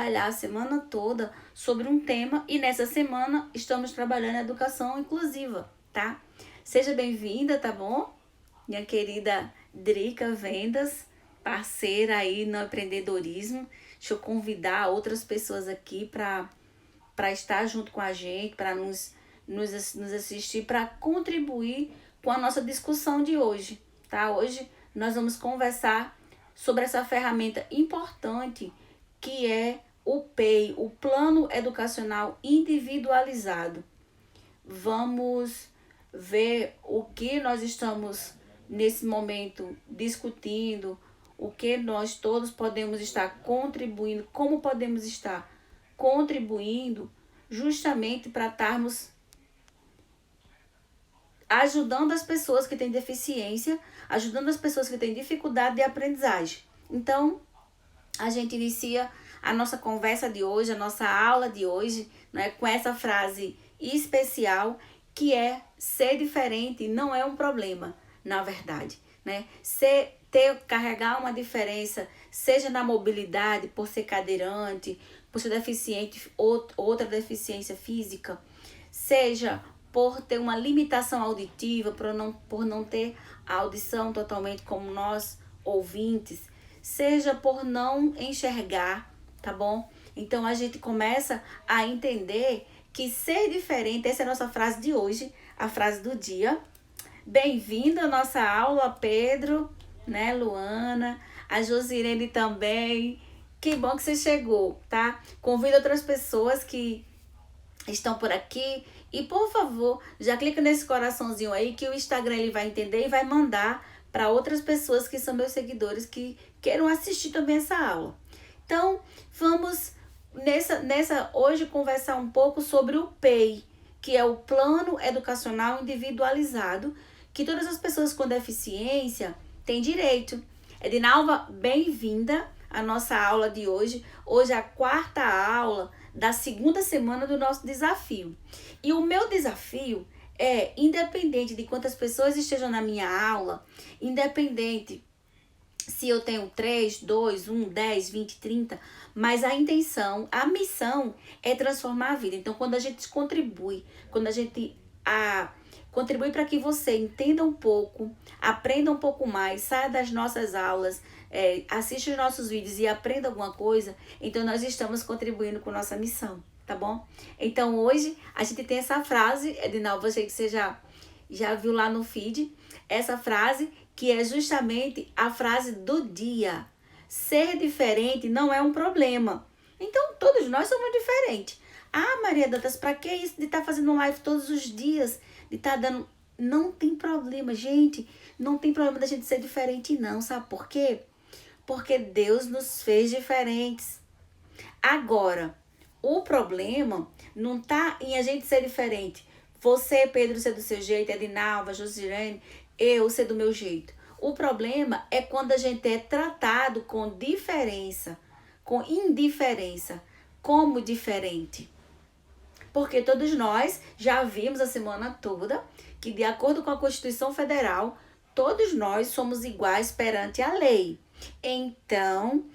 trabalhar a semana toda sobre um tema e nessa semana estamos trabalhando a educação inclusiva, tá? Seja bem-vinda, tá bom? Minha querida Drica Vendas, parceira aí no empreendedorismo. Deixa eu convidar outras pessoas aqui para estar junto com a gente, para nos assistir, para contribuir com a nossa discussão de hoje, tá? Hoje nós vamos conversar sobre essa ferramenta importante que é o PEI, o Plano Educacional Individualizado. Vamos ver o que nós estamos nesse momento discutindo, o que nós todos podemos estar contribuindo, como podemos estar contribuindo justamente para estarmos ajudando as pessoas que têm deficiência, ajudando as pessoas que têm dificuldade de aprendizagem. Então, a gente inicia a nossa conversa de hoje, a nossa aula de hoje, né, com essa frase especial que é: ser diferente não é um problema, na verdade, né? Carregar uma diferença, seja na mobilidade, por ser cadeirante, por ser deficiente, outra deficiência física, seja por ter uma limitação auditiva, por não ter a audição totalmente como nós, ouvintes, seja por não enxergar, tá bom? Então a gente começa a entender que ser diferente, essa é a nossa frase de hoje, a frase do dia. Bem-vindo à nossa aula, Pedro, né, Luana, a Josirene também. Que bom que você chegou, tá? Convido outras pessoas que estão por aqui e, por favor, já clica nesse coraçãozinho aí que o Instagram ele vai entender e vai mandar para outras pessoas que são meus seguidores que queiram assistir também essa aula. Então, vamos nessa hoje conversar um pouco sobre o PEI, que é o Plano Educacional Individualizado, que todas as pessoas com deficiência têm direito. Edinalva, bem-vinda à nossa aula de hoje. Hoje é a quarta aula da segunda semana do nosso desafio. E o meu desafio é, independente de quantas pessoas estejam na minha aula, independente se eu tenho 3, 2, 1, 10, 20, 30, mas a intenção, a missão é transformar a vida. Então, quando a gente contribui, quando a gente contribui para que você entenda um pouco, aprenda um pouco mais, saia das nossas aulas, assista os nossos vídeos e aprenda alguma coisa, então nós estamos contribuindo com nossa missão, tá bom? Então, hoje a gente tem essa frase, Edinaldo, eu sei que você já viu lá no feed, essa frase que é justamente a frase do dia. Ser diferente não é um problema. Então, todos nós somos diferentes. Ah, Maria Dantas, pra que isso de estar fazendo live todos os dias? De estar dando... Não tem problema, gente. Não tem problema da gente ser diferente, não. Sabe por quê? Porque Deus nos fez diferentes. Agora, o problema não tá em a gente ser diferente. Você, Pedro, ser do seu jeito, Edinalva, Josirene, eu ser do meu jeito. O problema é quando a gente é tratado com diferença, com indiferença, como diferente. Porque todos nós já vimos a semana toda que, de acordo com a Constituição Federal, todos nós somos iguais perante a lei. Então,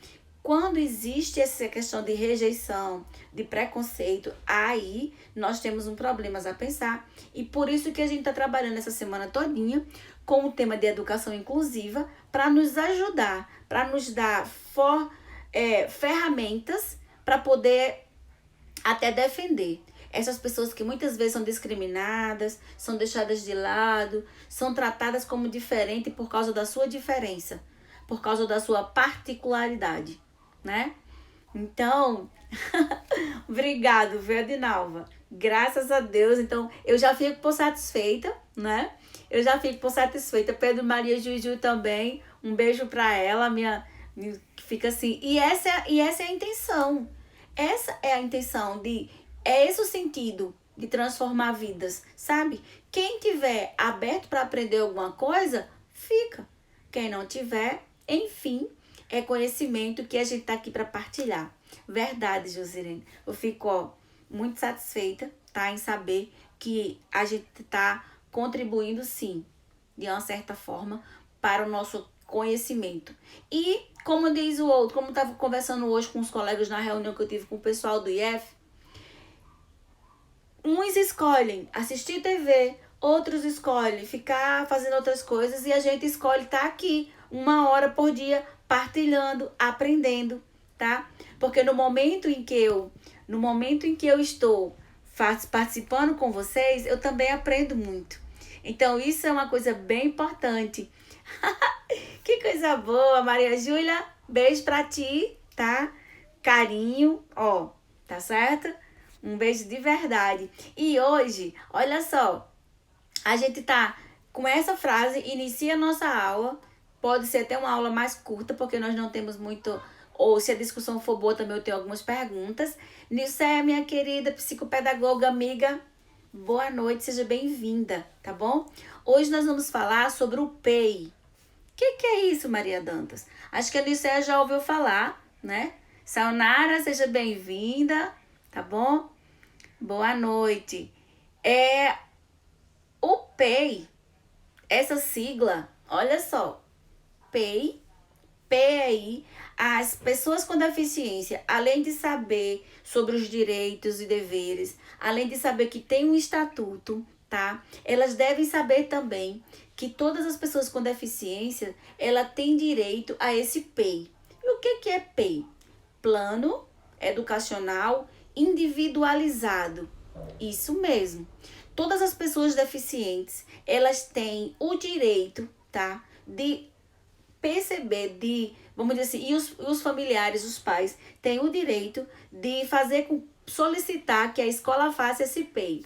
quando existe essa questão de rejeição, de preconceito, aí nós temos um problema a pensar. E por isso que a gente está trabalhando essa semana todinha com o tema de educação inclusiva para nos ajudar, para nos dar ferramentas para poder até defender essas pessoas que muitas vezes são discriminadas, são deixadas de lado, são tratadas como diferente por causa da sua diferença, por causa da sua particularidade, né? Então, obrigado, viu, Adinalva? Graças a Deus, então, eu já fico por satisfeita, né? Eu já fico por satisfeita. Pedro Maria Juju também, um beijo pra ela, fica assim. E essa é a intenção. Essa é a intenção é esse o sentido de transformar vidas, sabe? Quem tiver aberto para aprender alguma coisa, fica. Quem não tiver, enfim, é conhecimento que a gente tá aqui para partilhar. Verdade, Josirene. Eu fico muito satisfeita, tá, em saber que a gente tá contribuindo, sim, de uma certa forma, para o nosso conhecimento. E, como diz o outro, como eu estava conversando hoje com os colegas na reunião que eu tive com o pessoal do IF, uns escolhem assistir TV, outros escolhem ficar fazendo outras coisas e a gente escolhe estar aqui 1 hora por dia partilhando, aprendendo, tá? Porque no momento em que eu estou participando com vocês, eu também aprendo muito. Então isso é uma coisa bem importante. Que coisa boa, Maria Júlia. Beijo pra ti, tá? Carinho, ó, tá certo? Um beijo de verdade. E hoje, olha só, a gente tá com essa frase, inicia a nossa aula. Pode ser até uma aula mais curta, porque nós não temos muito... Ou se a discussão for boa, também eu tenho algumas perguntas. Nilceia, minha querida psicopedagoga, amiga, boa noite, seja bem-vinda, tá bom? Hoje nós vamos falar sobre o PEI. O que é isso, Maria Dantas? Acho que a Nilceia já ouviu falar, né? Sayonara, seja bem-vinda, tá bom? Boa noite. O PEI, essa sigla, olha só, PEI, PEI, as pessoas com deficiência, além de saber sobre os direitos e deveres, além de saber que tem um estatuto, tá? Elas devem saber também que todas as pessoas com deficiência, ela tem direito a esse PEI. E o que é PEI? Plano Educacional Individualizado. Isso mesmo. Todas as pessoas deficientes, elas têm o direito, tá? De perceber, vamos dizer assim, e os familiares, os pais, têm o direito de solicitar que a escola faça esse PEI.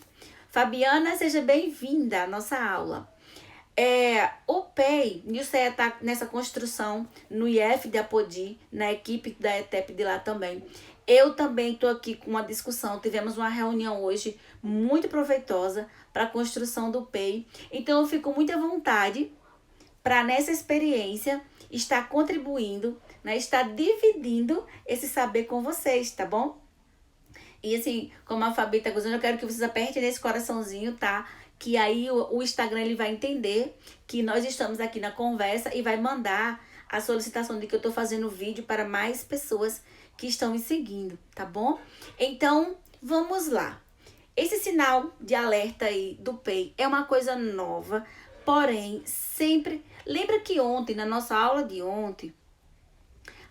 Fabiana, seja bem-vinda à nossa aula. O PEI, Nilceia está nessa construção no IF de Apodi, na equipe da ETEP de lá também. Eu também estou aqui com uma discussão, tivemos uma reunião hoje muito proveitosa para a construção do PEI. Então eu fico muito à vontade para nessa experiência estar contribuindo, né, estar dividindo esse saber com vocês, tá bom? E assim, como a Fabi tá gostando, eu quero que vocês apertem nesse coraçãozinho, tá? Que aí o Instagram ele vai entender que nós estamos aqui na conversa e vai mandar a solicitação de que eu tô fazendo vídeo para mais pessoas que estão me seguindo, tá bom? Então, vamos lá. Esse sinal de alerta aí do PEI é uma coisa nova, porém, sempre... Lembra que ontem, na nossa aula de ontem,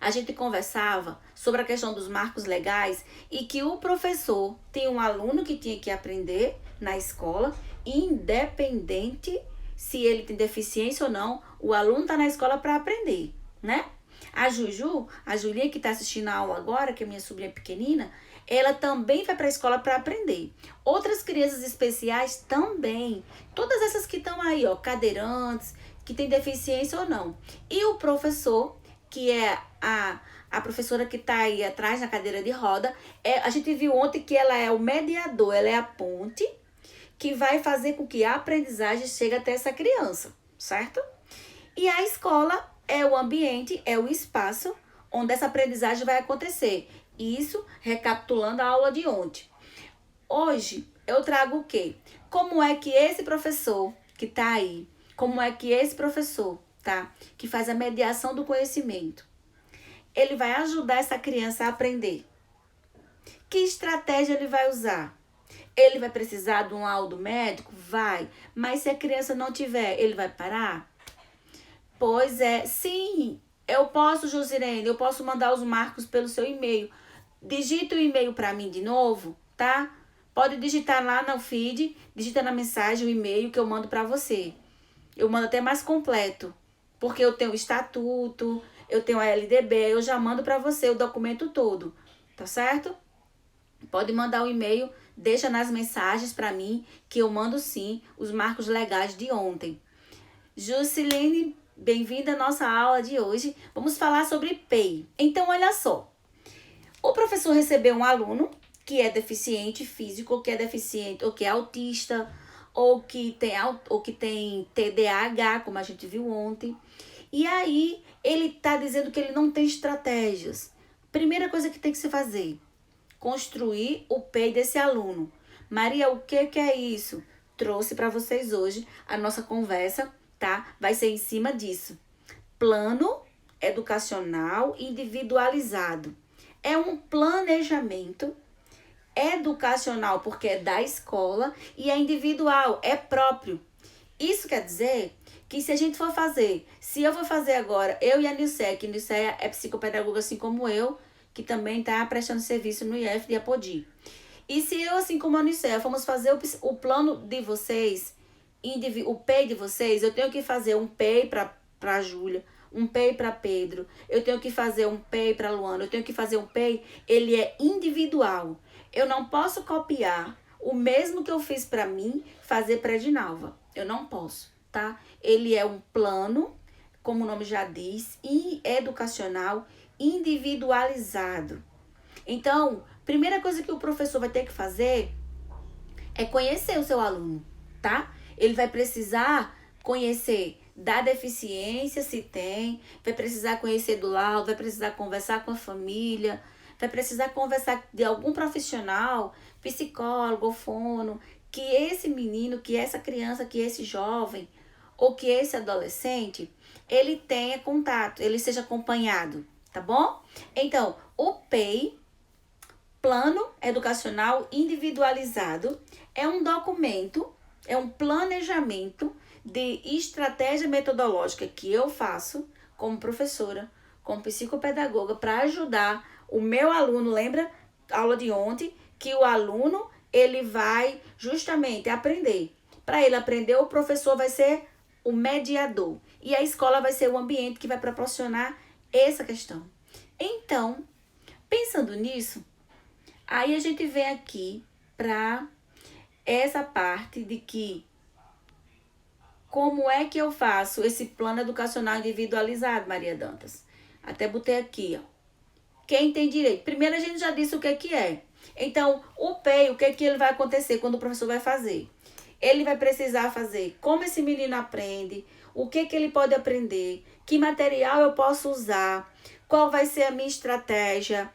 a gente conversava sobre a questão dos marcos legais e que o professor tem um aluno que tinha que aprender na escola, independente se ele tem deficiência ou não, o aluno está na escola para aprender, né? A Julinha que está assistindo a aula agora, que é minha sobrinha pequenina, ela também vai para a escola para aprender. Outras crianças especiais também. Todas essas que estão aí, ó, cadeirantes, que tem deficiência ou não. E o professor, que é a professora que está aí atrás na cadeira de roda, a gente viu ontem que ela é o mediador, ela é a ponte que vai fazer com que a aprendizagem chegue até essa criança, certo? E a escola é o ambiente, é o espaço onde essa aprendizagem vai acontecer. Isso recapitulando a aula de ontem. Hoje eu trago o quê? Como é que esse professor que está aí, como é que esse professor, tá? Que faz a mediação do conhecimento, ele vai ajudar essa criança a aprender. Que estratégia ele vai usar? Ele vai precisar de um laudo médico? Vai. Mas se a criança não tiver, ele vai parar? Pois é, sim. Eu posso, Josirene, eu posso mandar os marcos pelo seu e-mail. Digita o e-mail para mim de novo, tá? Pode digitar lá no feed, digita na mensagem o e-mail que eu mando para você. Eu mando até mais completo, porque eu tenho o estatuto, eu tenho a LDB, eu já mando para você o documento todo, tá certo? Pode mandar o e-mail, deixa nas mensagens para mim, que eu mando sim os marcos legais de ontem. Jusceline, bem-vinda à nossa aula de hoje. Vamos falar sobre PEI. Então, olha só. O professor recebeu um aluno que é deficiente físico, ou que é deficiente, ou que é autista, ou que tem TDAH, como a gente viu ontem. E aí, ele tá dizendo que ele não tem estratégias. Primeira coisa que tem que se fazer, construir o PEI desse aluno. Maria, o que é isso? Trouxe para vocês hoje a nossa conversa, tá? Vai ser em cima disso. plano educacional individualizado. É um planejamento educacional, porque é da escola, e é individual, é próprio. Isso quer dizer que se a gente for fazer, se eu vou fazer agora, eu e a Nilceia, que a Nilceia é psicopedagoga assim como eu, que também está prestando serviço no IF de Apodi. E se eu, assim como a Nilceia, formos fazer o plano de vocês, o PEI de vocês, eu tenho que fazer um PEI para a Júlia, um PEI para Pedro, eu tenho que fazer um PEI para Luana, eu tenho que fazer um PEI, ele é individual. Eu não posso copiar o mesmo que eu fiz para mim, fazer para Edinalva. Eu não posso, tá? Ele é um plano, como o nome já diz, educacional individualizado. Então, primeira coisa que o professor vai ter que fazer é conhecer o seu aluno, tá? Ele vai precisar conhecer da deficiência, se tem, vai precisar conhecer do laudo, vai precisar conversar com a família, vai precisar conversar de algum profissional, psicólogo, fono, que esse menino, que essa criança, que esse jovem ou que esse adolescente, ele tenha contato, ele seja acompanhado, tá bom? Então, o PEI, Plano Educacional Individualizado, é um documento, é um planejamento de estratégia metodológica que eu faço como professora, como psicopedagoga, para ajudar o meu aluno. Lembra a aula de ontem que o aluno ele vai justamente aprender. Para ele aprender, o professor vai ser o mediador e a escola vai ser o ambiente que vai proporcionar essa questão. Então, pensando nisso, aí a gente vem aqui para essa parte de que como é que eu faço esse plano educacional individualizado, Maria Dantas? Até botei aqui, ó. Quem tem direito? Primeiro a gente já disse o que é. Então, o PEI, o que ele vai acontecer quando o professor vai fazer? Ele vai precisar fazer como esse menino aprende, o que ele pode aprender, que material eu posso usar, qual vai ser a minha estratégia.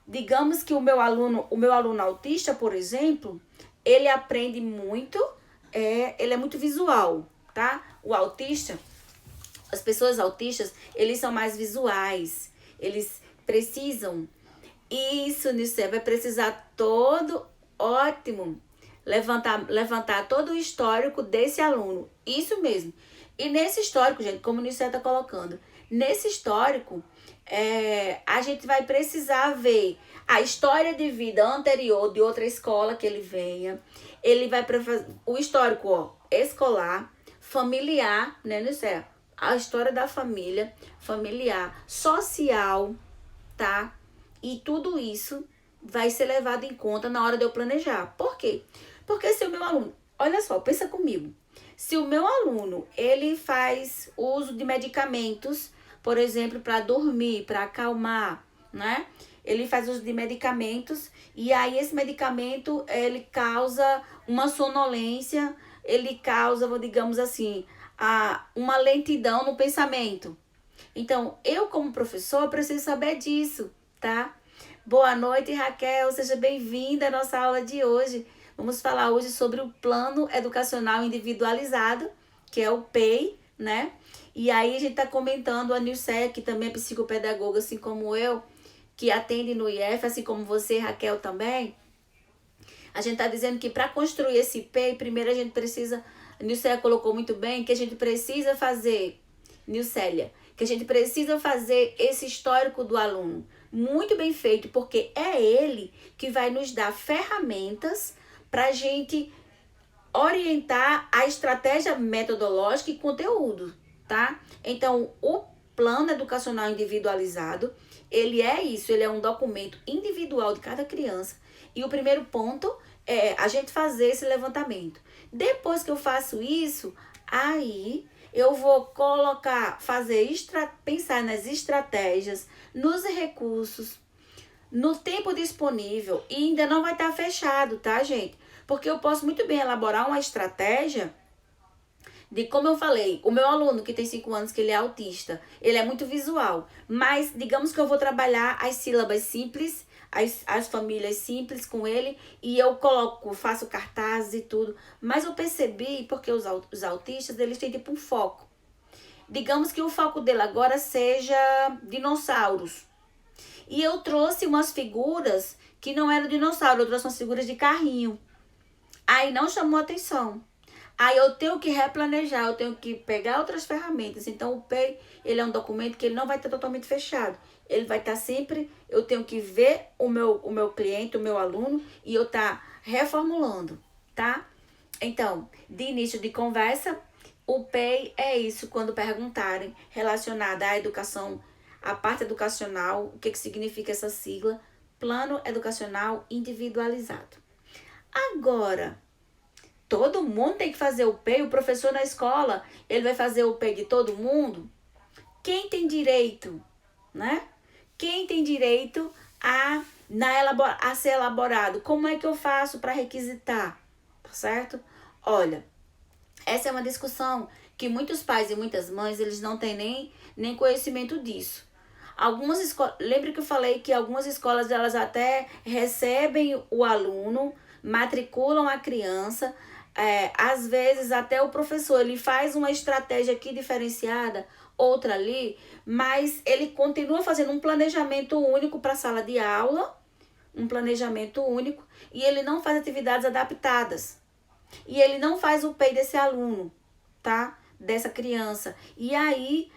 Digamos que o meu aluno autista, por exemplo, ele aprende muito, ele é muito visual, tá? O autista, as pessoas autistas, eles são mais visuais, eles precisam, isso, Nicé, vai precisar todo, ótimo, levantar todo o histórico desse aluno, isso mesmo. E nesse histórico, gente, como o Nicé está colocando, nesse histórico, a gente vai precisar ver a história de vida anterior de outra escola que ele venha, ele vai o histórico, ó, escolar, familiar, né, Nicé? A história da família, familiar, social, tá? E tudo isso vai ser levado em conta na hora de eu planejar. Por quê? Porque se o meu aluno, olha só, pensa comigo. Se o meu aluno, ele faz uso de medicamentos, por exemplo, para dormir, para acalmar, né? Ele faz uso de medicamentos e aí esse medicamento, ele causa uma sonolência, ele causa, digamos assim, uma lentidão no pensamento. Então, eu como professor preciso saber disso, tá? Boa noite, Raquel, seja bem-vinda à nossa aula de hoje. Vamos falar hoje sobre o Plano Educacional Individualizado, que é o PEI, né? E aí a gente tá comentando a Nilceia, que também é psicopedagoga, assim como eu, que atende no IF, assim como você, Raquel, também. A gente tá dizendo que para construir esse PEI, primeiro a gente precisa, a Nilceia colocou muito bem, que a gente precisa fazer, Nilcélia, que a gente precisa fazer esse histórico do aluno muito bem feito, porque é ele que vai nos dar ferramentas para a gente orientar a estratégia metodológica e conteúdo, tá? Então, o plano educacional individualizado, ele é isso, ele é um documento individual de cada criança. E o primeiro ponto é a gente fazer esse levantamento. Depois que eu faço isso, aí eu vou pensar nas estratégias, nos recursos, no tempo disponível e ainda não vai estar fechado, tá, gente? Porque eu posso muito bem elaborar uma estratégia de, como eu falei, o meu aluno que tem 5 anos, que ele é autista, ele é muito visual, mas digamos que eu vou trabalhar as sílabas simples, as famílias simples com ele, e eu faço cartazes e tudo, mas eu percebi, porque os autistas, eles têm tipo um foco. Digamos que o foco dele agora seja dinossauros. E eu trouxe umas figuras que não eram dinossauro, eu trouxe umas figuras de carrinho. Aí não chamou atenção. Aí eu tenho que replanejar, eu tenho que pegar outras ferramentas. Então o PEI, ele é um documento que ele não vai estar totalmente fechado. Ele vai estar sempre, eu tenho que ver o meu cliente, o meu aluno, e eu estar reformulando, tá? Então, de início de conversa, o PEI é isso, quando perguntarem relacionada à educação, à parte educacional, o que significa essa sigla? Plano Educacional Individualizado. Agora, todo mundo tem que fazer o PEI, o professor na escola, ele vai fazer o PEI de todo mundo? Quem tem direito, né? Quem tem direito a ser elaborado? Como é que eu faço para requisitar? Tá certo? Olha, essa é uma discussão que muitos pais e muitas mães, eles não têm nem conhecimento disso. Algumas escolas, lembra que eu falei que algumas escolas, elas até recebem o aluno, matriculam a criança, às vezes até o professor, ele faz uma estratégia aqui diferenciada, outra ali, mas ele continua fazendo um planejamento único para a sala de aula, um planejamento único, e ele não faz atividades adaptadas. E ele não faz o PEI desse aluno, tá? Dessa criança. E aí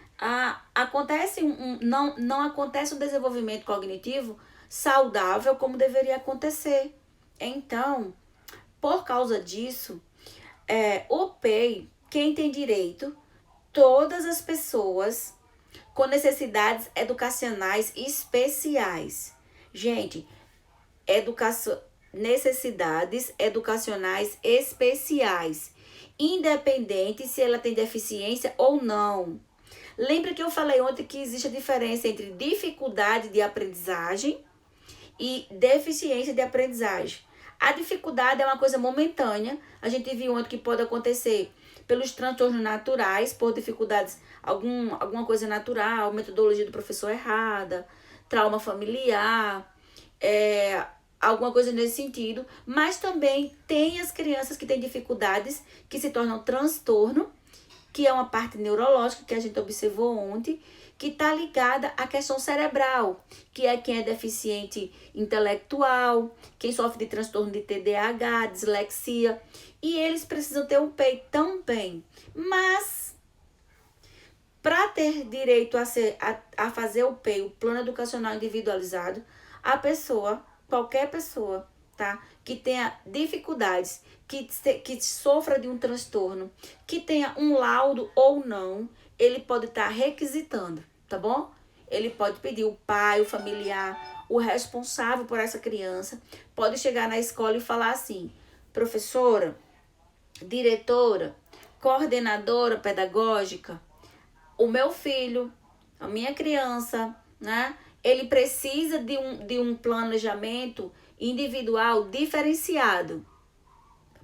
acontece não acontece um desenvolvimento cognitivo saudável como deveria acontecer. Então, por causa disso, o PEI, quem tem direito? Todas as pessoas com necessidades educacionais especiais. Gente, necessidades educacionais especiais, independente se ela tem deficiência ou não. Lembra que eu falei ontem que existe a diferença entre dificuldade de aprendizagem e deficiência de aprendizagem. A dificuldade é uma coisa momentânea, a gente viu ontem que pode acontecer pelos transtornos naturais, por dificuldades, alguma coisa natural, metodologia do professor errada, trauma familiar, alguma coisa nesse sentido, mas também tem as crianças que têm dificuldades que se tornam transtorno, que é uma parte neurológica que a gente observou ontem, que está ligada à questão cerebral, que é quem é deficiente intelectual, quem sofre de transtorno de TDAH, dislexia, e eles precisam ter um PEI também. Mas, para ter direito a fazer o PEI, o Plano Educacional Individualizado, qualquer pessoa, tá? Que tenha dificuldades, que sofra de um transtorno, que tenha um laudo ou não, ele pode estar requisitando, tá bom? Ele pode pedir o pai, o familiar, o responsável por essa criança, pode chegar na escola e falar assim: professora, diretora, coordenadora pedagógica, o meu filho, a minha criança, né? Ele precisa de um planejamento individual diferenciado.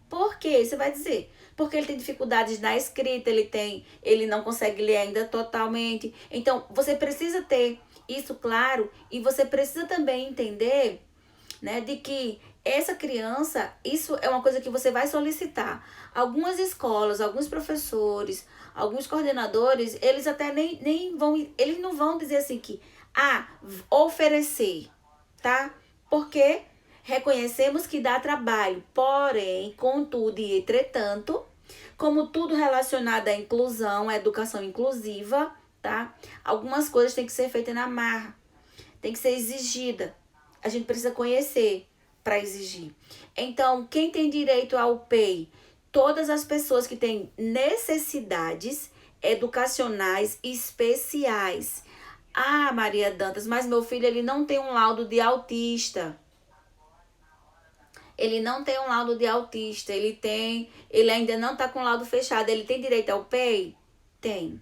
Por quê? Você vai dizer. Porque ele tem dificuldades na escrita, ele não consegue ler ainda totalmente. Então, você precisa ter isso claro e você precisa também entender, né, de que essa criança, isso é uma coisa que você vai solicitar. Algumas escolas, alguns professores, alguns coordenadores, eles até eles não vão dizer assim que oferecer, tá? Porque reconhecemos que dá trabalho, porém, contudo e entretanto, como tudo relacionado à inclusão, à educação inclusiva, tá? Algumas coisas têm que ser feitas na marra, tem que ser exigida. A gente precisa conhecer para exigir. Então, quem tem direito ao PEI? Todas as pessoas que têm necessidades educacionais especiais. Maria Dantas, mas meu filho ele não tem um laudo de autista. Ele não tem um laudo de autista. Ele ainda não está com o laudo fechado. Ele tem direito ao PEI? Tem,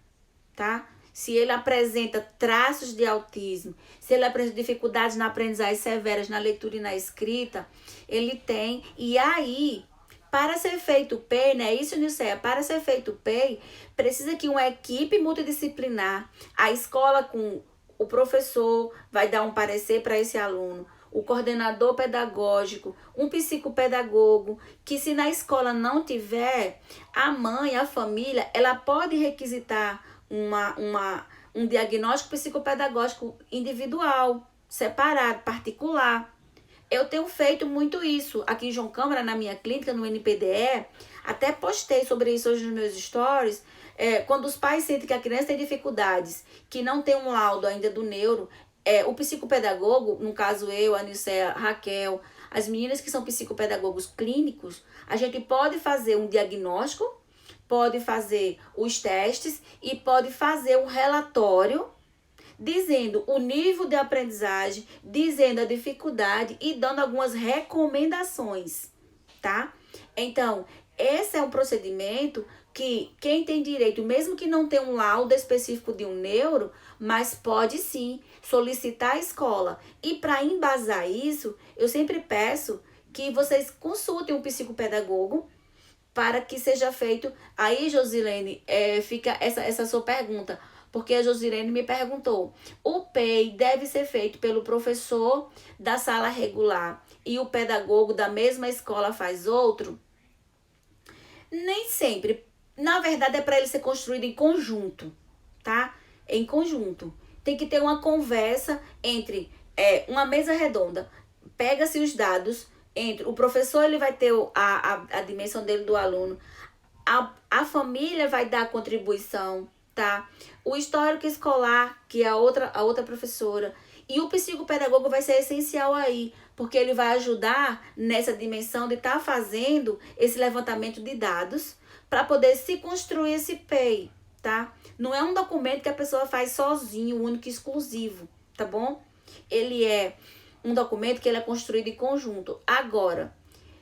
tá? Se ele apresenta traços de autismo, se ele apresenta dificuldades na aprendizagem severas na leitura e na escrita, ele tem. E aí, para ser feito o PEI, né? Isso, Nilceia, para ser feito o PEI, precisa que uma equipe multidisciplinar, a escola com o professor vai dar um parecer para esse aluno, o coordenador pedagógico, um psicopedagogo, que se na escola não tiver, a mãe, a família, ela pode requisitar um diagnóstico psicopedagógico individual, separado, particular. Eu tenho feito muito isso aqui em João Câmara, na minha clínica, no NPDE. Até postei sobre isso hoje nos meus stories. Quando os pais sentem que a criança tem dificuldades, que não tem um laudo ainda do neuro, o psicopedagogo, no caso eu, a Nilceia, Raquel, as meninas que são psicopedagogos clínicos, a gente pode fazer um diagnóstico, pode fazer os testes e pode fazer um relatório dizendo o nível de aprendizagem, dizendo a dificuldade e dando algumas recomendações, tá? Então, esse é um procedimento que quem tem direito, mesmo que não tenha um laudo específico de um neuro, mas pode sim solicitar a escola. E para embasar isso, eu sempre peço que vocês consultem um psicopedagogo para que seja feito. Aí, Josilene, fica essa sua pergunta, porque a Josilene me perguntou, o PEI deve ser feito pelo professor da sala regular e o pedagogo da mesma escola faz outro? Nem sempre. Na verdade, é para ele ser construído em conjunto, tá? Em conjunto. Tem que ter uma conversa entre uma mesa redonda. Pega-se os dados entre o professor, ele vai ter a dimensão dele do aluno. A família vai dar a contribuição, tá? O histórico escolar, que é a outra professora. E o psicopedagogo vai ser essencial aí, porque ele vai ajudar nessa dimensão de estar fazendo esse levantamento de dados para poder se construir esse PEI, tá? Não é um documento que a pessoa faz sozinho, único e exclusivo, tá bom? Ele é um documento que ele é construído em conjunto. Agora,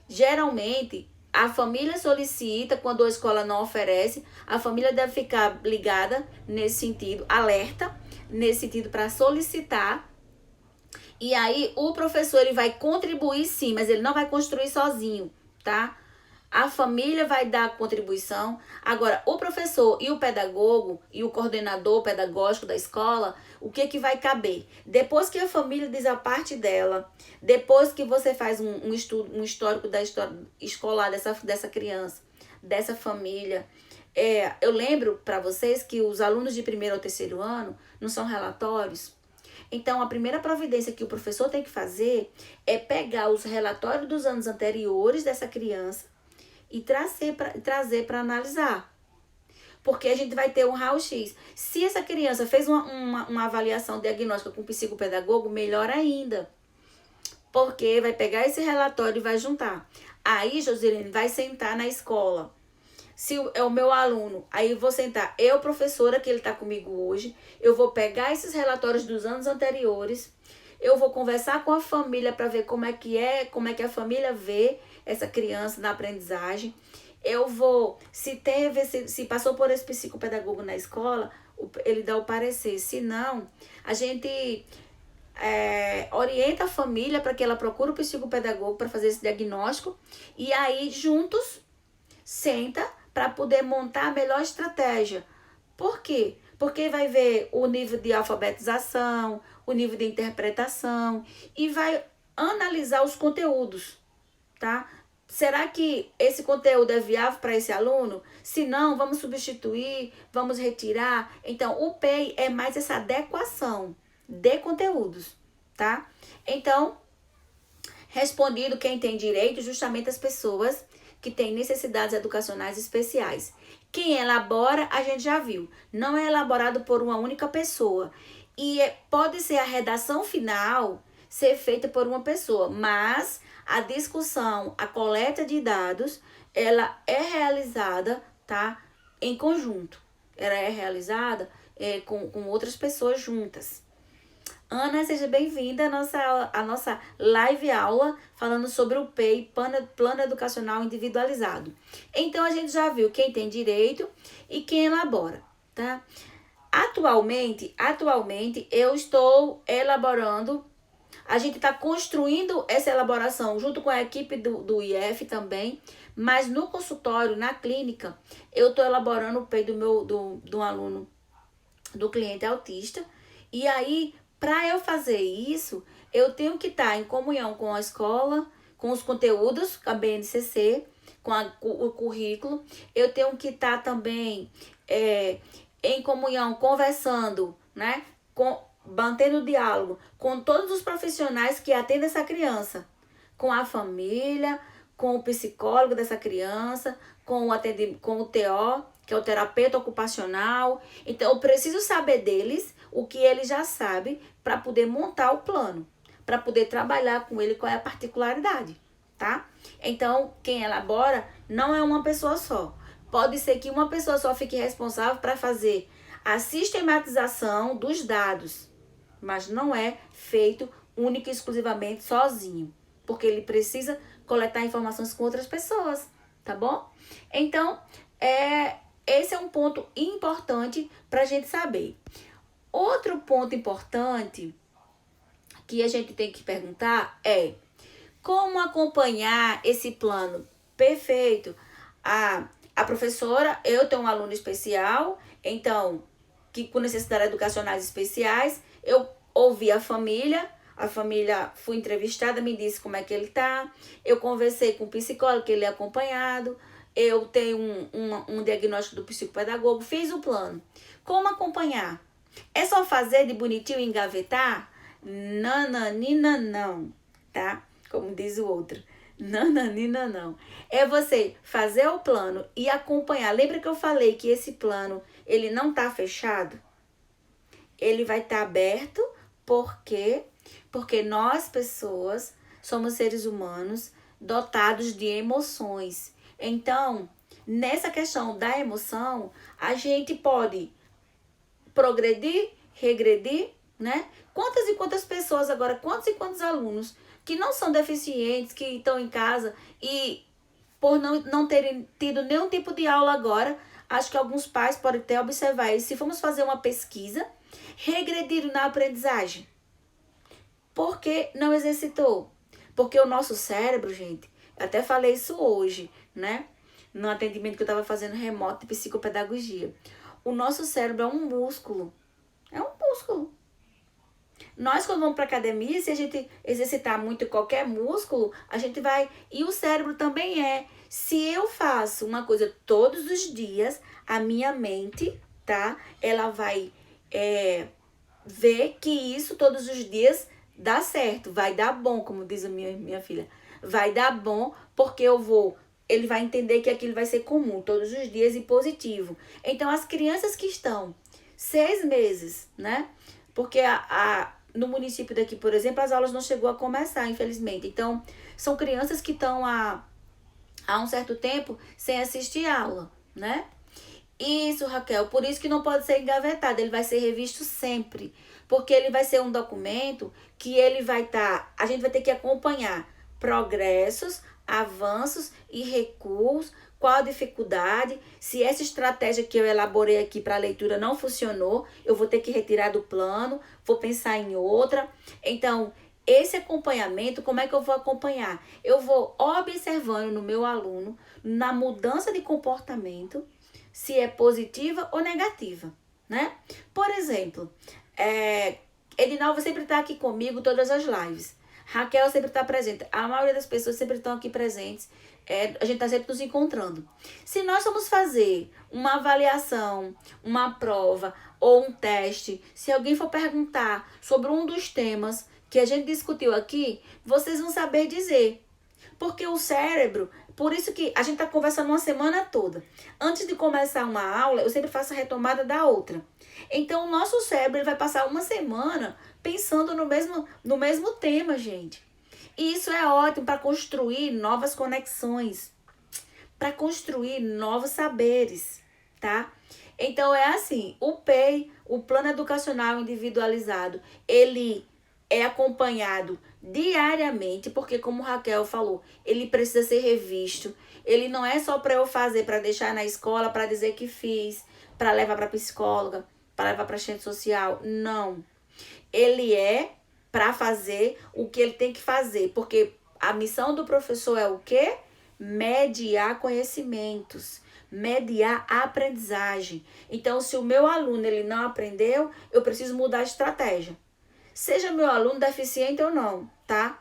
geralmente, a família solicita, quando a escola não oferece, a família deve ficar ligada nesse sentido, alerta, nesse sentido para solicitar. E aí o professor ele vai contribuir sim, mas ele não vai construir sozinho, tá? A família vai dar contribuição. Agora, o professor e o pedagogo e o coordenador pedagógico da escola, o que vai caber? Depois que a família diz a parte dela, depois que você faz um estudo, um histórico da história escolar dessa criança, dessa família, eu lembro para vocês que os alunos de primeiro ou terceiro ano não são relatórios. Então, a primeira providência que o professor tem que fazer é pegar os relatórios dos anos anteriores dessa criança e trazer para analisar. Porque a gente vai ter um raio-x. Se essa criança fez uma avaliação diagnóstica com o psicopedagogo, melhor ainda. Porque vai pegar esse relatório e vai juntar. Aí, Josilene, vai sentar na escola. Se é o meu aluno, aí eu vou sentar, eu, professora, que ele está comigo hoje, eu vou pegar esses relatórios dos anos anteriores, eu vou conversar com a família para ver como é que a família vê essa criança na aprendizagem. Eu vou, se passou por esse psicopedagogo na escola, ele dá o parecer. Se não, a gente orienta a família para que ela procure o psicopedagogo para fazer esse diagnóstico. E aí, juntos, senta para poder montar a melhor estratégia. Por quê? Porque vai ver o nível de alfabetização, o nível de interpretação e vai analisar os conteúdos, tá? Será que esse conteúdo é viável para esse aluno? Se não, vamos substituir, vamos retirar. Então, o PEI é mais essa adequação de conteúdos, tá? Então, respondido quem tem direito, justamente as pessoas que têm necessidades educacionais especiais. Quem elabora, a gente já viu, não é elaborado por uma única pessoa. E pode ser a redação final ser feita por uma pessoa, mas a discussão, a coleta de dados, ela é realizada, tá, em conjunto. Ela é realizada com outras pessoas juntas. Ana, seja bem-vinda à nossa live aula falando sobre o PEI, Plano Educacional Individualizado. Então, a gente já viu quem tem direito e quem elabora, tá? Atualmente eu estou elaborando, a gente está construindo essa elaboração junto com a equipe do IF também, mas no consultório, na clínica, eu estou elaborando o PEI do aluno, do cliente autista, e aí, para eu fazer isso, eu tenho que estar em comunhão com a escola, com os conteúdos, a BNCC, com o currículo. Eu tenho que estar também em comunhão, conversando, né? Mantendo diálogo com todos os profissionais que atendem essa criança, com a família, com o psicólogo dessa criança, com o TO, que é o terapeuta ocupacional. Então, eu preciso saber deles o que eles já sabem para poder montar o plano, para poder trabalhar com ele qual é a particularidade, tá? Então, quem elabora não é uma pessoa só. Pode ser que uma pessoa só fique responsável para fazer a sistematização dos dados, mas não é feito única e exclusivamente sozinho, porque ele precisa coletar informações com outras pessoas, tá bom? Então, esse é um ponto importante para a gente saber. Outro ponto importante que a gente tem que perguntar é como acompanhar esse plano perfeito. A professora, eu tenho um aluno especial, então, que com necessidades educacionais especiais, eu ouvi a família foi entrevistada, me disse como é que ele tá, eu conversei com o psicólogo, que ele é acompanhado, eu tenho um diagnóstico do psicopedagogo, fiz o plano. Como acompanhar? É só fazer de bonitinho e engavetar? Nananina não, tá? Como diz o outro. Nananina não. É você fazer o plano e acompanhar. Lembra que eu falei que esse plano, ele não tá fechado? Ele vai estar aberto, por quê? Porque nós, pessoas, somos seres humanos dotados de emoções. Então, nessa questão da emoção, a gente pode progredir, regredir, né? Quantas e quantas pessoas agora, quantos e quantos alunos que não são deficientes, que estão em casa e por não terem tido nenhum tipo de aula agora, acho que alguns pais podem até observar isso. Se formos fazer uma pesquisa, regrediram na aprendizagem. Por que não exercitou? Porque o nosso cérebro, gente, eu até falei isso hoje, né? No atendimento que eu estava fazendo remoto de psicopedagogia. O nosso cérebro é um músculo. É um músculo. Nós, quando vamos para academia, se a gente exercitar muito qualquer músculo, a gente vai... E o cérebro também é. Se eu faço uma coisa todos os dias, a minha mente, tá? Ela vai ver que isso todos os dias dá certo, vai dar bom, como diz a minha filha. Vai dar bom porque ele vai entender que aquilo vai ser comum todos os dias e positivo. Então, as crianças que estão 6 meses, né? Porque no município daqui, por exemplo, as aulas não chegou a começar, infelizmente. Então, são crianças que estão há um certo tempo sem assistir aula, né? Isso, Raquel, por isso que não pode ser engavetado, ele vai ser revisto sempre, porque ele vai ser um documento que ele vai a gente vai ter que acompanhar progressos, avanços e recuos, qual a dificuldade, se essa estratégia que eu elaborei aqui para a leitura não funcionou, eu vou ter que retirar do plano, vou pensar em outra. Então, esse acompanhamento, como é que eu vou acompanhar? Eu vou observando no meu aluno, na mudança de comportamento, se é positiva ou negativa, né? Por exemplo, Edinalva sempre está aqui comigo todas as lives. Raquel sempre está presente. A maioria das pessoas sempre estão aqui presentes. A gente está sempre nos encontrando. Se nós vamos fazer uma avaliação, uma prova ou um teste, se alguém for perguntar sobre um dos temas que a gente discutiu aqui, vocês vão saber dizer. Porque o cérebro, por isso que a gente está conversando uma semana toda. Antes de começar uma aula, eu sempre faço a retomada da outra. Então, o nosso cérebro ele vai passar uma semana pensando no mesmo tema, gente. E isso é ótimo para construir novas conexões, para construir novos saberes, tá? Então, é assim, o PEI, o Plano Educacional Individualizado, ele é acompanhado diariamente, porque como Raquel falou, ele precisa ser revisto. Ele não é só para eu fazer, para deixar na escola, para dizer que fiz, para levar para psicóloga, para levar para assistente social. Não. Ele é para fazer o que ele tem que fazer, porque a missão do professor é o quê? Mediar conhecimentos, mediar a aprendizagem. Então, se o meu aluno ele não aprendeu, eu preciso mudar a estratégia. Seja meu aluno deficiente ou não, tá?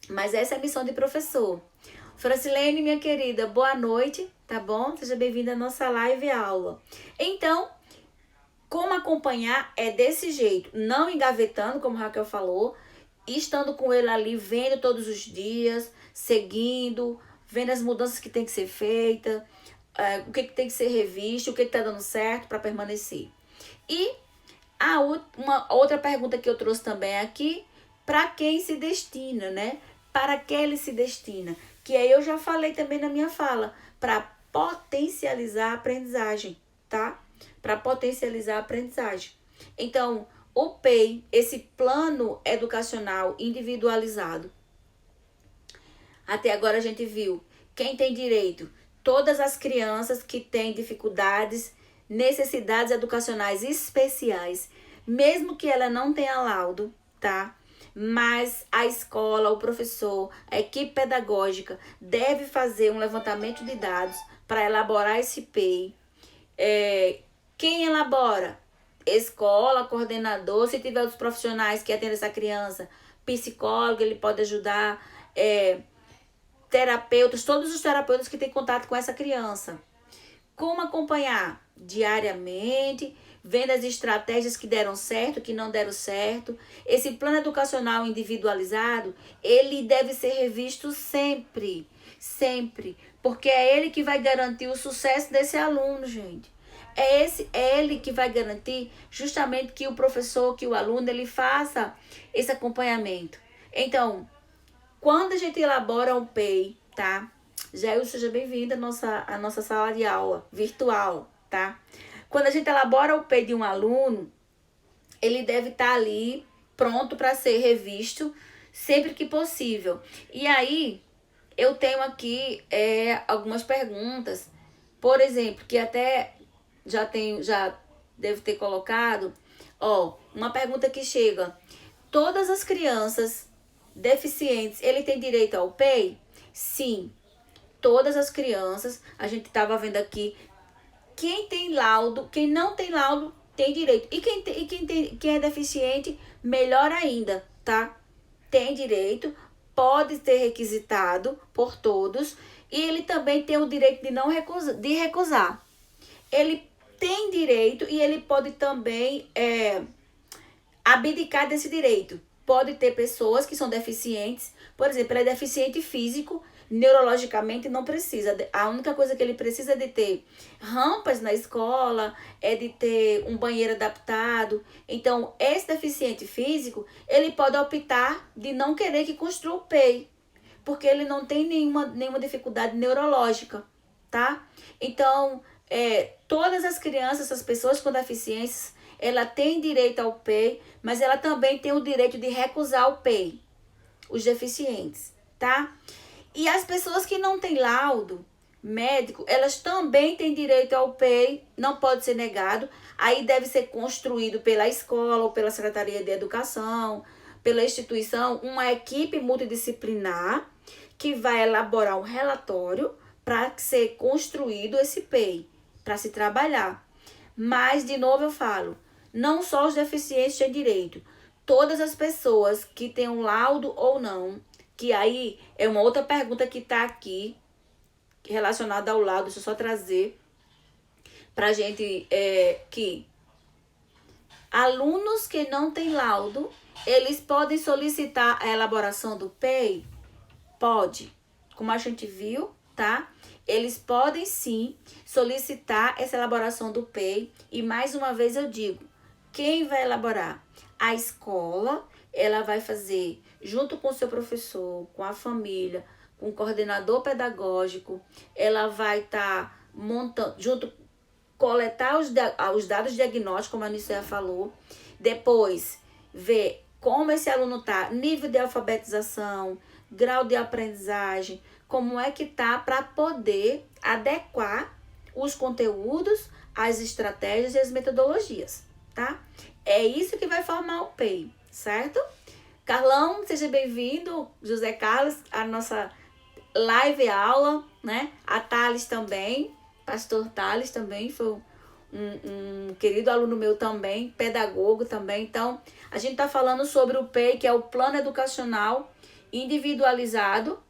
Mas essa é a missão de professor. Francilene, minha querida, boa noite, tá bom? Seja bem-vinda à nossa live e aula. Então, Como acompanhar é desse jeito, não engavetando, como a Raquel falou, estando com ele ali, vendo todos os dias, seguindo, vendo as mudanças que tem que ser feitas, o que tem que ser revisto, o que está dando certo para permanecer. E uma outra pergunta que eu trouxe também aqui, para quem se destina, né? Para que ele se destina? Que aí eu já falei também na minha fala, para potencializar a aprendizagem, tá? Para potencializar a aprendizagem. Então, o PEI, esse plano educacional individualizado, até agora a gente viu quem tem direito, todas as crianças que têm dificuldades, necessidades educacionais especiais, mesmo que ela não tenha laudo, tá? Mas a escola, o professor, a equipe pedagógica deve fazer um levantamento de dados para elaborar esse PEI. Quem elabora? Escola, coordenador, se tiver os profissionais que atendem essa criança, psicólogo, ele pode ajudar, terapeutas, todos os terapeutas que têm contato com essa criança. Como acompanhar? Diariamente, vendo as estratégias que deram certo, que não deram certo. Esse plano educacional individualizado, ele deve ser revisto sempre, sempre, porque é ele que vai garantir o sucesso desse aluno, gente. É ele que vai garantir justamente que o professor, que o aluno, ele faça esse acompanhamento. Então, quando a gente elabora um PEI, tá? Jair, seja bem-vindo à nossa sala de aula virtual, tá? Quando a gente elabora o PEI de um aluno, ele deve estar ali pronto para ser revisto sempre que possível. E aí, eu tenho aqui algumas perguntas, por exemplo, que até já devo ter colocado, uma pergunta que chega: todas as crianças deficientes, ele tem direito ao PEI? Sim, todas as crianças. A gente estava vendo aqui, quem tem laudo, quem não tem laudo tem direito. E quem é deficiente, melhor ainda, tá? Tem direito, pode ser requisitado por todos, e ele também tem o direito de recusar. Ele tem direito e ele pode também abdicar desse direito. Pode ter pessoas que são deficientes, por exemplo, ele é deficiente físico, neurologicamente não precisa. A única coisa que ele precisa é de ter rampas na escola, é de ter um banheiro adaptado. Então, esse deficiente físico, ele pode optar de não querer que construa o PEI, porque ele não tem nenhuma dificuldade neurológica, tá? Então, todas as crianças, essas pessoas com deficiências, ela tem direito ao PEI, mas ela também tem o direito de recusar o PEI, os deficientes, tá? E as pessoas que não têm laudo médico, elas também têm direito ao PEI, não pode ser negado. Aí deve ser construído pela escola ou pela Secretaria de Educação, pela instituição, uma equipe multidisciplinar que vai elaborar um relatório para ser construído esse PEI, para se trabalhar. Mas, de novo eu falo, não só os deficientes têm direito. Todas as pessoas que têm um laudo ou não, que aí é uma outra pergunta que está aqui, relacionada ao laudo, deixa eu só trazer pra gente, que alunos que não têm laudo, eles podem solicitar a elaboração do PEI? Pode. Como a gente viu, tá? Eles podem sim solicitar essa elaboração do PEI. E mais uma vez eu digo, quem vai elaborar? A escola, ela vai fazer junto com o seu professor, com a família, com o coordenador pedagógico. Ela vai estar montando, coletar os dados diagnósticos, como a Anícia falou. Depois, ver como esse aluno está, nível de alfabetização, grau de aprendizagem, como é que tá, para poder adequar os conteúdos, as estratégias e as metodologias, tá? É isso que vai formar o PEI, certo? Carlão, seja bem-vindo. José Carlos, a nossa live aula, né? A Thales também, pastor Thales também foi um querido aluno meu também, pedagogo também. Então, a gente está falando sobre o PEI, que é o Plano Educacional Individualizado,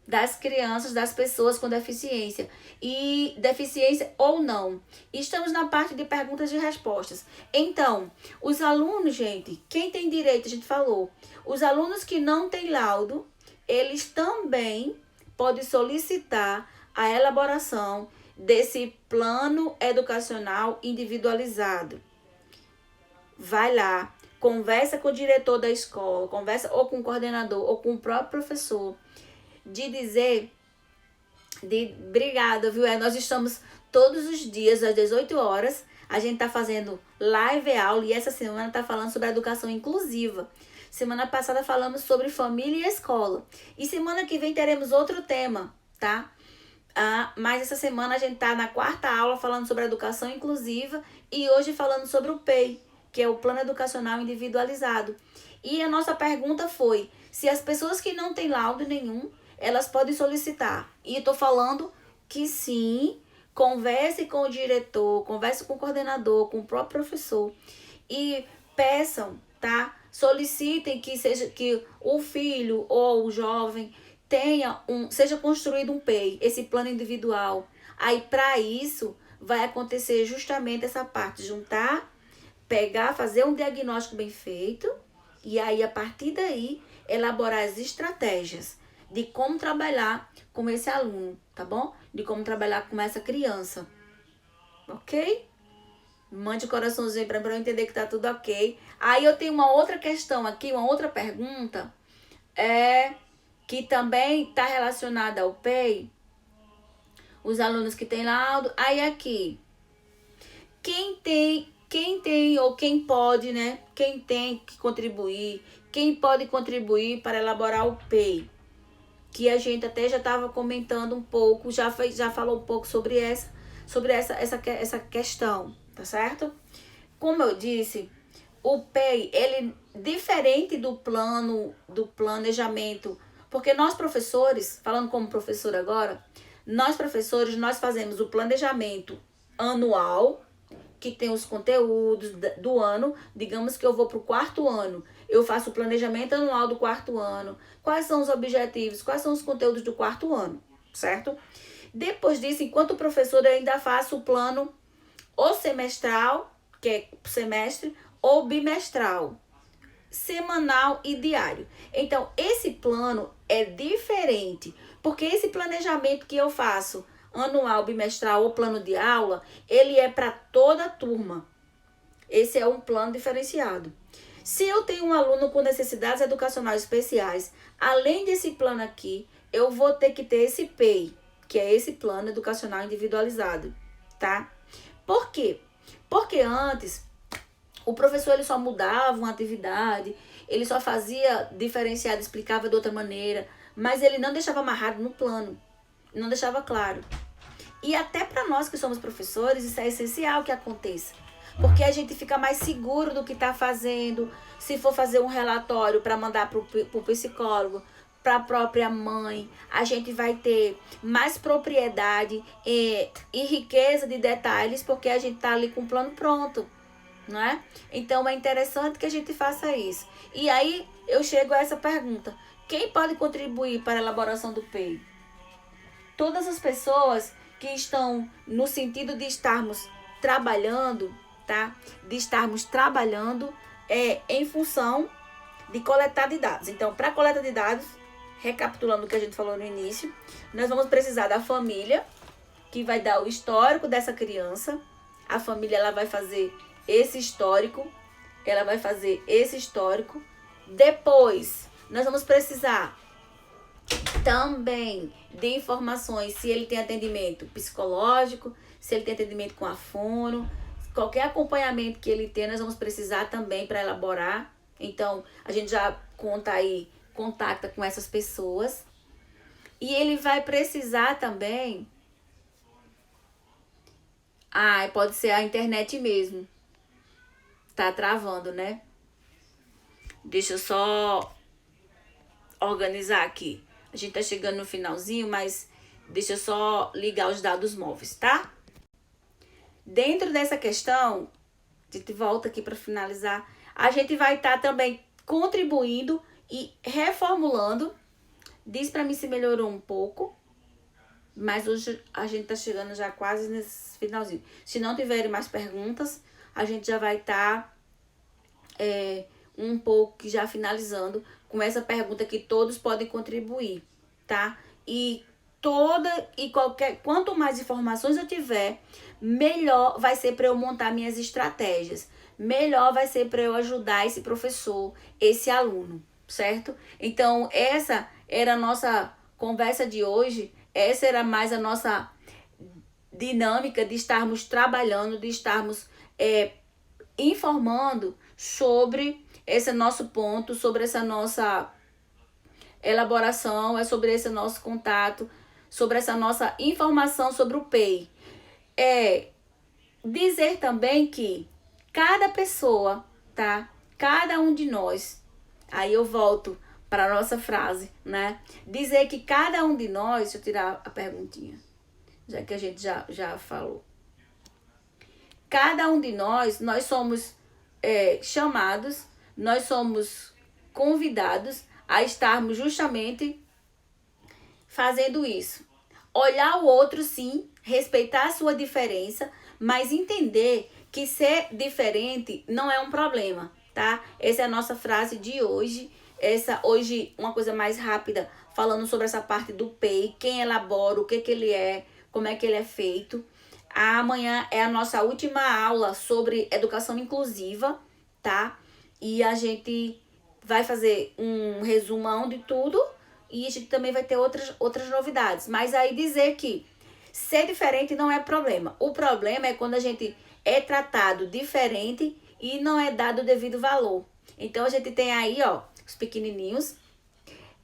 das crianças, das pessoas com deficiência. E deficiência ou não. Estamos na parte de perguntas e respostas. Então, os alunos, gente, quem tem direito, a gente falou, os alunos que não têm laudo, eles também podem solicitar a elaboração desse plano educacional individualizado. Vai lá, conversa com o diretor da escola, conversa ou com o coordenador ou com o próprio professor, de dizer, obrigada, viu? Nós estamos todos os dias às 18 horas, a gente tá fazendo live aula e essa semana tá falando sobre a educação inclusiva. Semana passada falamos sobre família e escola. E semana que vem teremos outro tema, tá? Mas essa semana a gente tá na 4ª aula falando sobre a educação inclusiva e hoje falando sobre o PEI, que é o Plano Educacional Individualizado. E a nossa pergunta foi, se as pessoas que não têm laudo nenhum, elas podem solicitar. E eu tô falando que sim, converse com o diretor, converse com o coordenador, com o próprio professor e peçam, tá? Solicitem que o filho ou o jovem seja construído um PEI, esse plano individual. Aí para isso vai acontecer justamente essa parte, juntar, pegar, fazer um diagnóstico bem feito e aí a partir daí elaborar as estratégias de como trabalhar com esse aluno, tá bom? De como trabalhar com essa criança, ok? Mande o coraçãozinho para eu entender que tá tudo ok. Aí eu tenho uma outra questão aqui, uma outra pergunta, que também está relacionada ao PEI, os alunos que têm laudo. Aí aqui, quem tem ou quem pode, né? Quem tem que contribuir, quem pode contribuir para elaborar o PEI? Que a gente até já estava comentando um pouco, já falou um pouco sobre essa questão, tá certo? Como eu disse, o PEI, ele diferente do planejamento, porque nós professores, falando como professor agora, nós professores, nós fazemos o planejamento anual, que tem os conteúdos do ano. Digamos que eu vou para o 4º ano, eu faço o planejamento anual do 4º ano, quais são os objetivos, quais são os conteúdos do 4º ano, certo? Depois disso, enquanto professor, eu ainda faço o plano ou semestral, que é semestre, ou bimestral, semanal e diário. Então, esse plano é diferente, porque esse planejamento que eu faço anual, bimestral ou plano de aula, ele é para toda a turma. Esse é um plano diferenciado. Se eu tenho um aluno com necessidades educacionais especiais, além desse plano aqui, eu vou ter que ter esse PEI, que é esse plano educacional individualizado, tá? Por quê? Porque antes o professor ele só mudava uma atividade, ele só fazia diferenciado, explicava de outra maneira, mas ele não deixava amarrado no plano, não deixava claro. E até para nós que somos professores, isso é essencial que aconteça, porque a gente fica mais seguro do que está fazendo. Se for fazer um relatório para mandar para o psicólogo, para a própria mãe, a gente vai ter mais propriedade e riqueza de detalhes, porque a gente está ali com o plano pronto, não é? Então é interessante que a gente faça isso. E aí eu chego a essa pergunta: quem pode contribuir para a elaboração do PEI? Todas as pessoas que estão no sentido de estarmos trabalhando, tá? De estarmos trabalhando em função de coletar de dados. Então, para coleta de dados, recapitulando o que a gente falou no início, nós vamos precisar da família, que vai dar o histórico dessa criança. A família ela vai fazer esse histórico, Depois, nós vamos precisar também de informações, se ele tem atendimento psicológico, se ele tem atendimento com a fono, qualquer acompanhamento que ele tem, nós vamos precisar também para elaborar. Então, a gente já contacta com essas pessoas. E ele vai precisar também... pode ser a internet mesmo. Tá travando, né? Deixa eu só organizar aqui. A gente tá chegando no finalzinho, mas deixa eu só ligar os dados móveis, tá? Dentro dessa questão, a gente volta aqui para finalizar, a gente vai estar também contribuindo e reformulando Diz para mim se melhorou um pouco, mas hoje a gente tá chegando já quase nesse finalzinho. Se não tiverem mais perguntas, a gente já vai estar um pouco já finalizando com essa pergunta que todos podem contribuir, tá? E quanto mais informações eu tiver, melhor vai ser para eu montar minhas estratégias. Melhor vai ser para eu ajudar esse professor, esse aluno, certo? Então, essa era a nossa conversa de hoje. Essa era mais a nossa dinâmica de estarmos trabalhando, de estarmos informando sobre esse nosso ponto, sobre essa nossa elaboração, sobre esse nosso contato, sobre essa nossa informação sobre o PEI. Dizer também que cada pessoa, tá? Cada um de nós, aí eu volto para a nossa frase, né? Dizer que cada um de nós, deixa eu tirar a perguntinha, já que a gente já falou. Cada um de nós somos chamados, nós somos convidados a estarmos justamente fazendo isso. Olhar o outro, sim, respeitar a sua diferença, mas entender que ser diferente não é um problema, tá? Essa é a nossa frase de hoje. Hoje, uma coisa mais rápida, falando sobre essa parte do PEI, quem elabora, o que ele é, como é que ele é feito. Amanhã é a nossa última aula sobre educação inclusiva, tá? E a gente vai fazer um resumão de tudo e a gente também vai ter outras novidades. Mas aí dizer que ser diferente não é problema. O problema é quando a gente é tratado diferente e não é dado o devido valor. Então a gente tem aí, ó, os pequenininhos.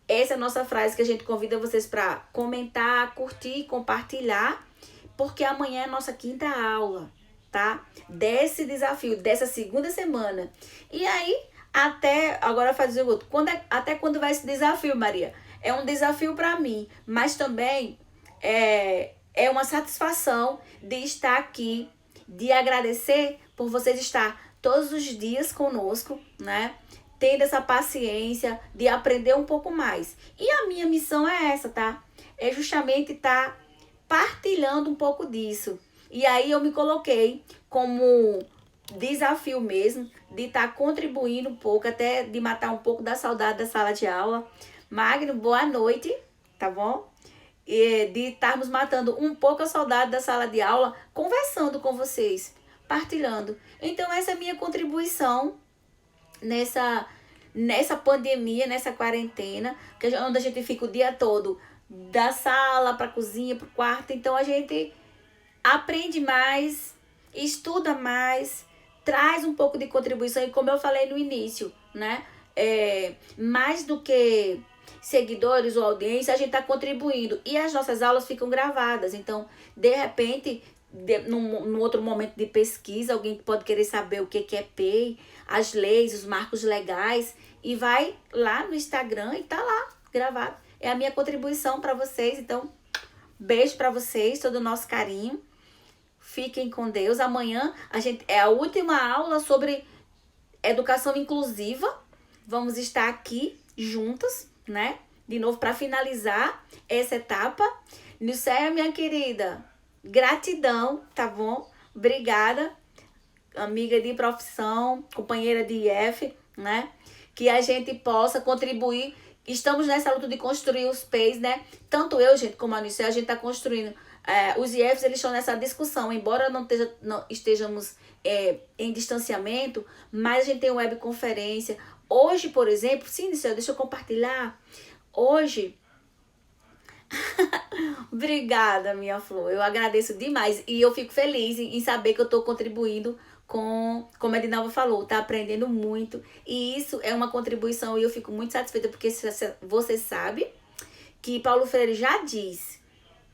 Essa é a nossa frase que a gente convida vocês para comentar, curtir, compartilhar, porque amanhã é a nossa quinta aula, tá? Desse desafio, dessa segunda semana. E aí, agora fazer o outro. Até quando vai esse desafio, Maria? É um desafio para mim, mas também é uma satisfação de estar aqui, de agradecer por vocês estar todos os dias conosco, né? Tendo essa paciência de aprender um pouco mais. E a minha missão é essa, tá? É justamente estar partilhando um pouco disso. E aí eu me coloquei como desafio mesmo de estar contribuindo um pouco, até de matar um pouco da saudade da sala de aula. Magno, boa noite, tá bom? E de estarmos matando um pouco a saudade da sala de aula, conversando com vocês, partilhando. Então essa é a minha contribuição nessa pandemia, nessa quarentena, onde a gente fica o dia todo da sala para a cozinha, para o quarto. Então a gente aprende mais, estuda mais, traz um pouco de contribuição. E como eu falei no início, né? Mais do que seguidores ou audiência, a gente está contribuindo. E as nossas aulas ficam gravadas. Então, de repente, num outro momento de pesquisa, alguém pode querer saber o que é PEI, as leis, os marcos legais, e vai lá no Instagram e tá lá gravado. É a minha contribuição para vocês. Então, beijo para vocês, todo o nosso carinho. Fiquem com Deus. Amanhã é a última aula sobre educação inclusiva. Vamos estar aqui juntas, né? De novo, para finalizar essa etapa. Nilceia, minha querida, gratidão, tá bom? Obrigada, amiga de profissão, companheira de IF, né? Que a gente possa contribuir. Estamos nessa luta de construir os PEIs, né? Tanto eu, gente, como a Nilceia, a gente tá construindo. Os IFs, eles estão nessa discussão, embora não estejamos em distanciamento, mas a gente tem webconferência. Hoje, por exemplo, sim, deixa eu compartilhar. Hoje, obrigada, minha flor, eu agradeço demais e eu fico feliz em saber que eu estou contribuindo como a Edinalva falou, tá aprendendo muito e isso é uma contribuição e eu fico muito satisfeita porque você sabe que Paulo Freire já diz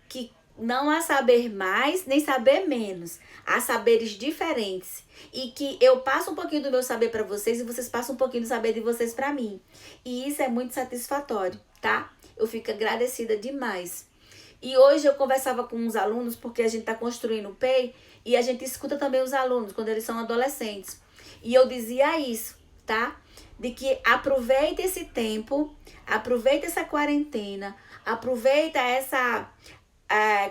que não há saber mais nem saber menos, há saberes diferentes e que eu passo um pouquinho do meu saber para vocês e vocês passam um pouquinho do saber de vocês para mim e isso é muito satisfatório, tá? Eu fico agradecida demais. E hoje eu conversava com uns alunos porque a gente está construindo o PEI e a gente escuta também os alunos quando eles são adolescentes e eu dizia isso, tá? de que aproveita esse tempo, aproveita essa quarentena, aproveita essa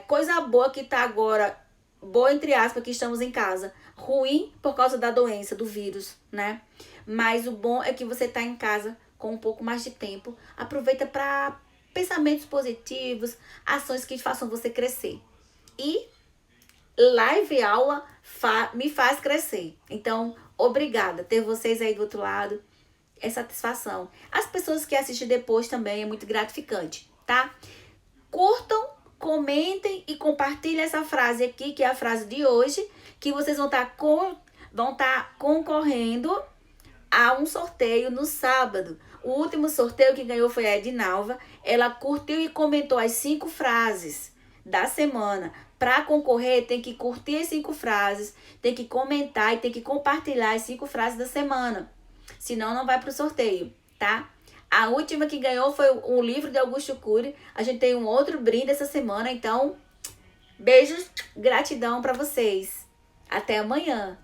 coisa boa que tá agora, boa entre aspas, que estamos em casa. Ruim por causa da doença, do vírus, né? Mas o bom é que você tá em casa com um pouco mais de tempo. Aproveita para pensamentos positivos, ações que façam você crescer. E live aula me faz crescer. Então, obrigada. Ter vocês aí do outro lado é satisfação. As pessoas que assistem depois também é muito gratificante, tá? Curtam, comentem e compartilhem essa frase aqui, que é a frase de hoje, que vocês vão estar concorrendo a um sorteio no sábado. O último sorteio que ganhou foi a Edinalva. Ela curtiu e comentou as 5 frases da semana. Para concorrer, tem que curtir as 5 frases, tem que comentar e tem que compartilhar as 5 frases da semana. Senão não vai para o sorteio, tá? A última que ganhou foi o livro de Augusto Cury. A gente tem um outro brinde essa semana, então beijos, gratidão para vocês. Até amanhã.